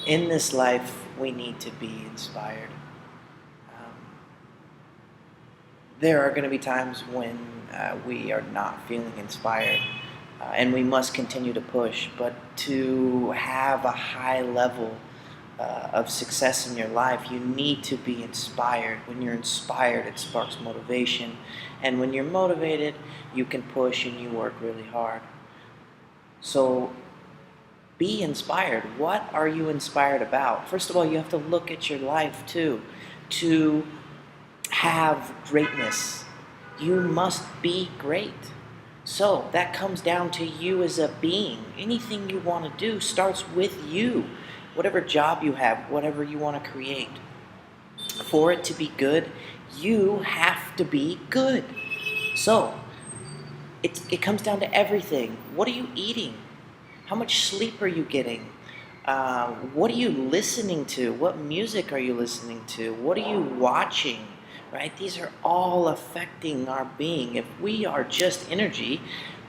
In this life, we need to be inspired. Um, there are going to be times when we are not feeling inspired, and we must continue to push. But to have a high level of success in your life, you need to be inspired. When you're inspired, it sparks motivation. And when you're motivated, you can push and you work really hard. So be inspired. What are you inspired about? First of all, you have to look at your life too. To have greatness, you must be great. So that comes down to you as a being. Anything you want to do starts with you. Whatever job you have, whatever you want to create. For it to be good, you have to be good. So it comes down to everything. What are you eating? How much sleep are you getting? What are you listening to? What music are you listening to? What are you watching? Right? These are all affecting our being. If we are just energy,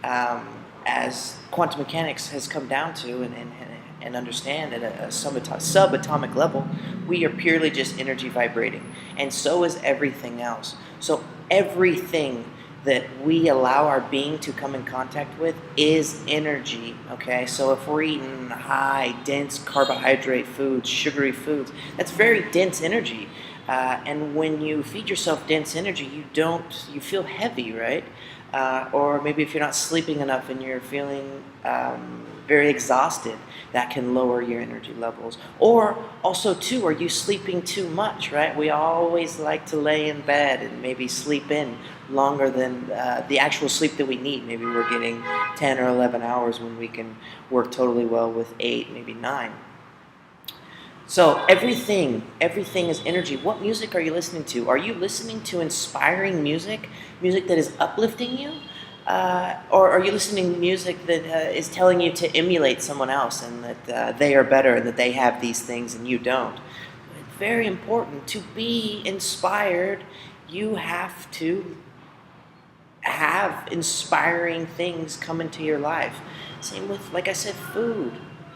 as quantum mechanics has come down to and understand at a subatomic level, we are purely just energy vibrating. And so is everything else. So everything that we allow our being to come in contact with is energy, okay? So if we're eating high, dense carbohydrate foods, sugary foods, that's very dense energy. And when you feed yourself dense energy, you feel heavy, right? Or maybe if you're not sleeping enough and you're feeling very exhausted, that can lower your energy levels. Or also too, are you sleeping too much, right? We always like to lay in bed and maybe sleep in longer than the actual sleep that we need. Maybe we're getting 10 or 11 hours when we can work totally well with 8, maybe 9. So everything is energy. What music are you listening to? Are you listening to inspiring music, music that is uplifting you? Or are you listening to music that is telling you to emulate someone else and that they are better and that they have these things and you don't? It's very important. To be inspired, you have to have inspiring things come into your life. Same with, like I said, food.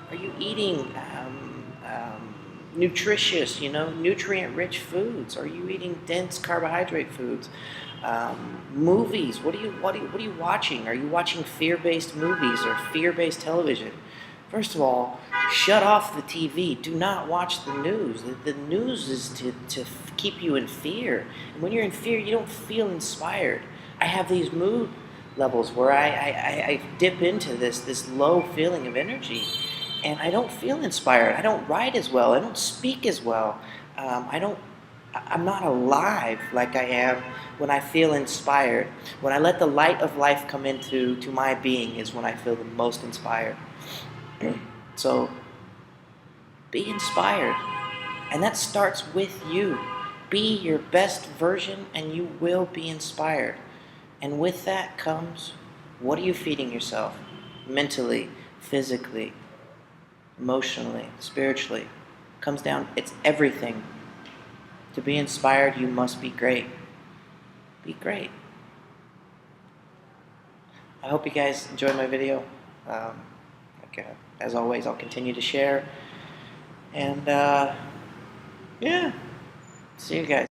Are you eating nutritious, nutrient-rich foods? Are you eating dense carbohydrate foods? Movies. What are you watching? Are you watching fear-based movies or fear-based television? First of all, shut off the TV. Do not watch the news. The news is to keep you in fear. And when you're in fear, you don't feel inspired. I have these mood levels where I dip into this low feeling of energy, and I don't feel inspired. I don't write as well. I don't speak as well. I'm not alive like I am when I feel inspired. When I let the light of life come into my being is when I feel the most inspired. So be inspired. And that starts with you. Be your best version and you will be inspired. And with that comes, what are you feeding yourself? Mentally, physically, emotionally, spiritually. Comes down, it's everything. To be inspired, you must be great. Be great. I hope you guys enjoyed my video. As always, I'll continue to share. And yeah, see you guys.